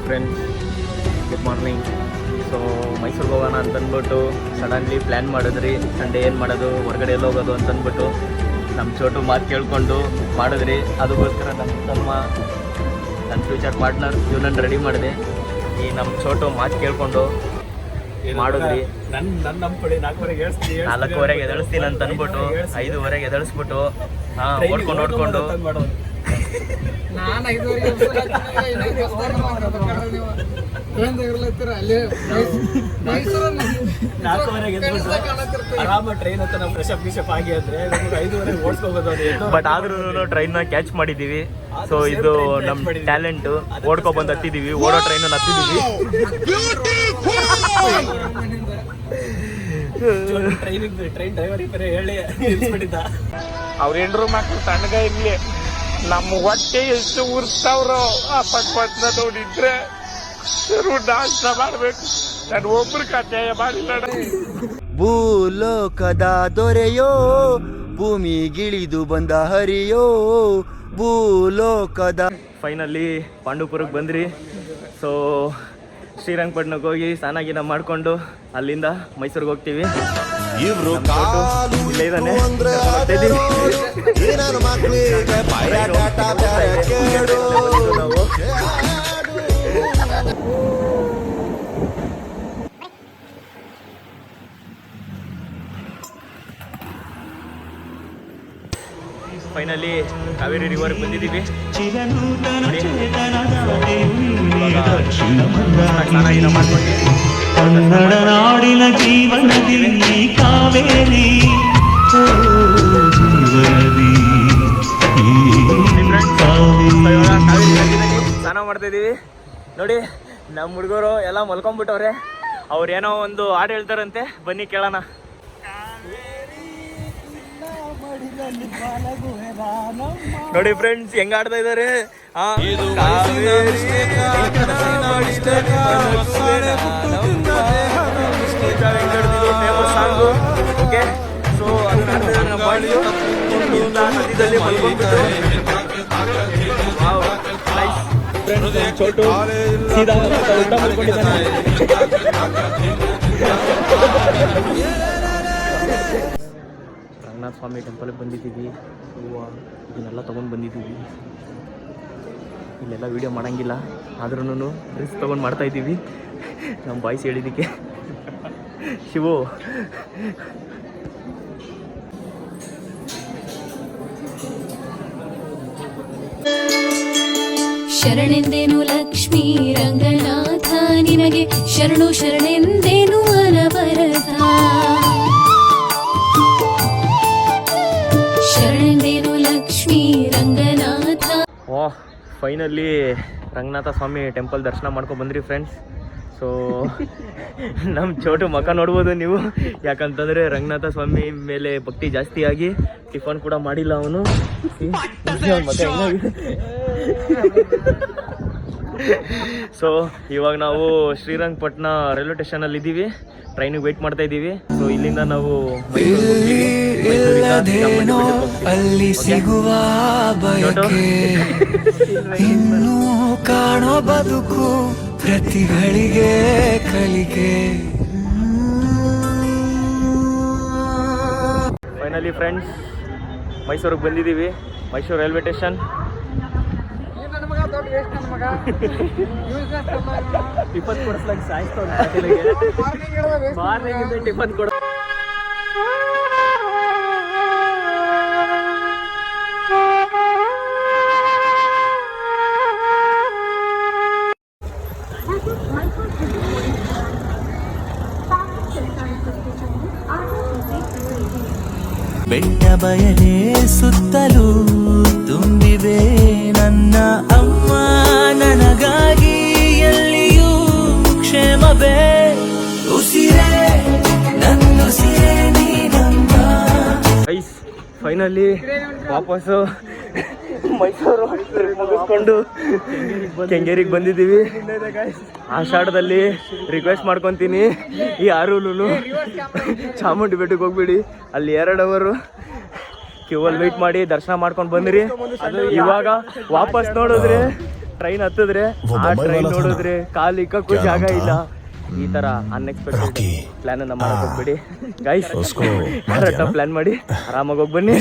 Friends, good morning. So ಮೈಸೂರಿಗೆ ಹೋಗೋಣ ಅಂತಂದ್ಬಿಟ್ಟು ಸಡನ್ಲಿ ಪ್ಲ್ಯಾನ್ ಮಾಡಿದ್ರಿ. ಸಂಡೇ ಏನು ಮಾಡೋದು, ಹೊರಗಡೆ ಎಲ್ಲ ಹೋಗೋದು ಅಂತಂದ್ಬಿಟ್ಟು ನಮ್ಮ ಚೋಟು ಮಾತು ಕೇಳಿಕೊಂಡು ಮಾಡಿದ್ರಿ. ಅದಕ್ಕೋಸ್ಕರ ನಮ್ಮ ತಮ್ಮ, ನನ್ನ ಫ್ಯೂಚರ್ ಪಾರ್ಟ್ನರ್ ಇವನನ್ನು ರೆಡಿ ಮಾಡಿದೆ. ಈ ನಮ್ಮ ಚೋಟು ಮಾತು ಕೇಳಿಕೊಂಡು ಮಾಡಿದ್ರಿ. ನಾಲ್ಕೂವರೆಗೆ ಎದಳಿಸ್ತೀನಿ ಅಂತ ಅಂದ್ಬಿಟ್ಟು 5:15 ಎದಳಿಸ್ಬಿಟ್ಟು ಓಡ್ಕೊಂಡು ನಾನು ಆರಾಮ ಟ್ರೈನ್ ಹತ್ರ ನಾವು ಫ್ರೆಶ್ ಅಪ್ ಆಗಿ ಅಂದ್ರೆ 5:15 ಓಡಿಸ್ಕೋಬೋದು. ಬಟ್ ಆದ್ರೂ ಟ್ರೈನ್ನ ಕ್ಯಾಚ್ ಮಾಡಿದ್ದೀವಿ. ಸೊ ಇದು ನಮ್ಮ ಟ್ಯಾಲೆಂಟ್. ಓಡ್ಕೊಬಂದು ಹತ್ತಿದ್ದೀವಿ, ಓಡೋ ಟ್ರೈನ್ ಹತ್ತಿದ್ದೀವಿ. ಟ್ರೈನ್ ಡ್ರೈವರಿಗೆ ಬೇರೆ ಹೇಳಿ ನಿಲ್ಸ್ಬಿಟ್ಟಿದ್ದ. ಅವ್ರ ಹೆಂಡ್ರು ಮಕ್ಕಳು ತಣ್ಣಗ ಇರ್ಲಿ, ನಮ್ಮ ಹೊಟ್ಟೆ ಎಷ್ಟು ಉರ್ಸ್ತಾವ್ರೋ ಆ ಪಕ್ವತ್ನ ನೋಡಿದ್ರೆ ನಾಶ ಮಾಡ್ಬೇಕು. ನಾನು ಒಬ್ರು ಕಥೆ ಮಾಡಿಲ್ಲ. ಭೂಲೋಕದ ದೊರೆಯೋ, ಭೂಮಿಗಿಳಿದು ಬಂದ ಹರಿಯೋ, ಭೂಲೋಕದ. ಫೈನಲಿ ಪಾಂಡವಪುರಕ್ಕೆ ಬಂದ್ರಿ. ಸೊ ಶ್ರೀರಂಗಪಟ್ಟಣಕ್ಕೆ ಹೋಗಿ ಸ್ನಾನ ಮಾಡಿಕೊಂಡು ಅಲ್ಲಿಂದ ಮೈಸೂರಿಗೆ ಹೋಗ್ತೀವಿ. ಇವ್ರು ಇಲ್ಲೇ ಇದ್ದಾನೆ. ನಾವು ಫೈನಲಿ ಕಾವೇರಿ ರಿವರ್ಗೆ ಬಂದಿದ್ದೀವಿ. ಕನ್ನಡ ನಾಡಿನ ಜೀವನದಿ ಕಾವೇರಿ, ಸ್ನಾನ ಮಾಡ್ತಾ ಇದ್ದೀವಿ. ನೋಡಿ ನಮ್ಮ ಹುಡುಗರು ಎಲ್ಲ ಮಲ್ಕೊಂಡ್ಬಿಟ್ಟವ್ರೆ. ಅವ್ರೇನೋ ಒಂದು ಹಾಡು ಹೇಳ್ತಾರಂತೆ, ಬನ್ನಿ ಕೇಳೋಣ. ನೋಡಿ ಫ್ರೆಂಡ್ಸ್ ಹೆಂಗ ಆಡ್ತಾ ಇದಾರೆ. Famous song. ಓಕೆ, ಸೊ ಅದನ್ನ ಆಡ್ತಾ ಇದ್ದಾರೆ ನಮ್ಮ ಬಾಡಿಯು. ನದಿದಲ್ಲಿ ಮಲ್ಕೊಂಡ್ಬಿಟ್ಟು ಚೋಟು ಸೀದಾ ಊಟ ಮಾಡ್ಕೊಂಡಿದ್ದಾನೆ. ರಂಗನಾಥ ಸ್ವಾಮಿ ಟೆಂಪಲ್ಗೆ ಬಂದಿದ್ದೀವಿ. ಹೂವು ಇದನ್ನೆಲ್ಲ ತೊಗೊಂಡು ಬಂದಿದ್ದೀವಿ. ಇಲ್ಲೆಲ್ಲ ವೀಡಿಯೋ ಮಾಡೋಂಗಿಲ್ಲ, ಆದ್ರೂ ರಿಸ್ಕ್ ತೊಗೊಂಡು ಮಾಡ್ತಾಯಿದ್ದೀವಿ ನಮ್ಮ ಬಾಯ್ಸ್ ಹೇಳಿದ್ದಕ್ಕೆ. ಶಿವು ಶರಣೆಂದೇನು ಲಕ್ಷ್ಮೀ ರಂಗನಾಥ, ನಿನಗೆ ಶರಣು ಶರಣೆಂದೇನು ಅನವರತ. ಶರಣೆಂದೇನು ಲಕ್ಷ್ಮೀ ರಂಗನಾಥ. ಓಹ್, ಫೈನಲಿ ರಂಗನಾಥ ಸ್ವಾಮಿ ಟೆಂಪಲ್ ದರ್ಶನ ಮಾಡ್ಕೊಂಡು ಬಂದ್ರಿ ಫ್ರೆಂಡ್ಸ್. ಸೊ ನಮ್ಮ ಚೋಟು ಮಕ್ಕ ನೋಡ್ಬೋದು ನೀವು. ಯಾಕಂತಂದರೆ ರಂಗನಾಥ ಸ್ವಾಮಿ ಮೇಲೆ ಭಕ್ತಿ ಜಾಸ್ತಿ ಆಗಿ ಟಿಫನ್ ಕೂಡ ಮಾಡಿಲ್ಲ ಅವನು. ಸೊ ಇವಾಗ ನಾವು ಶ್ರೀರಂಗಪಟ್ಟಣ ರೈಲ್ವೆ ಸ್ಟೇಷನಲ್ಲಿ ಇದ್ದೀವಿ. ಟ್ರೈನಿಗೆ ವೆಯ್ಟ್ ಮಾಡ್ತಾ ಇದ್ದೀವಿ. ಸೊ ಇಲ್ಲಿಂದ ನಾವು ಅಲ್ಲಿ ಸಿಗುವ ಬಯಕೆ, ಇನ್ನೂ ಕಾಣೋ ಬದುಕು ಪ್ರತಿಗಳಿಗೆ ಕಲಿಕೆ. ಫೈನಲಿ ಫ್ರೆಂಡ್ಸ್ ಮೈಸೂರಿಗೆ ಬಂದಿದ್ದೀವಿ. Mysuru railway station. ಟಿಫನ್ ಕೊಡಿಸ್ಲಾಗ ಸಾಯಿಸ್ತಾವ. ಮಾರ್ನಿಂಗ್ ಟಿಫನ್ ಕೊಡ. ಬೆಟ್ಟ ಬಯಲೇ ಸುತ್ತಲೂ ತುಂಬಿವೆ ನನ್ನ ಅಮ್ಮ, ನನಗಾಗಿ ಎಲ್ಲಿಯೂ ಕ್ಷೇಮವೇ. ಉಸಿರೇ ನನ್ನುಸಿರೇ ನೀನಮ್ಮ. ಫೈನಲಿ ವಾಪಸ್ಸು ಮೈಸೂರು ಮುಗಿಸ್ಕೊಂಡು ಕೆಂಗೇರಿಗೆ ಬಂದಿದ್ದೀವಿ. ಆಷಾಢದಲ್ಲಿ ರಿಕ್ವೆಸ್ಟ್ ಮಾಡ್ಕೊತೀನಿ, ಈ ಆರೂಲು ಚಾಮುಂಡಿ ಬೆಟ್ಟಕ್ಕೆ ಹೋಗ್ಬಿಡಿ. ಅಲ್ಲಿ 2 ಅವರು ಕ್ಯೂವಲ್ಲಿ ವೆಯ್ಟ್ ಮಾಡಿ ದರ್ಶನ ಮಾಡ್ಕೊಂಡು ಬಂದಿರಿ. ಇವಾಗ ವಾಪಸ್ ನೋಡಿದ್ರೆ ಟ್ರೈನ್ ಹತ್ತಿದ್ರೆ ಆ ಟ್ರೈನ್ ನೋಡಿದ್ರೆ ಕಾಲು ಇಕ್ಕಕ್ಕೂ ಜಾಗ ಇಲ್ಲ. ಈ ತರ ಅನ್ಎಕ್ಸ್ಪೆಕ್ಟೆಡ್ ಪ್ಲಾನ್ ಅನ್ನ ಮಾಡಕ್ ಹೋಗ್ಬೇಡಿ ಗೈಸ್. ಪ್ಲಾನ್ ಮಾಡಿ ಆರಾಮಾಗಿ ಹೋಗಿ ಬನ್ನಿ.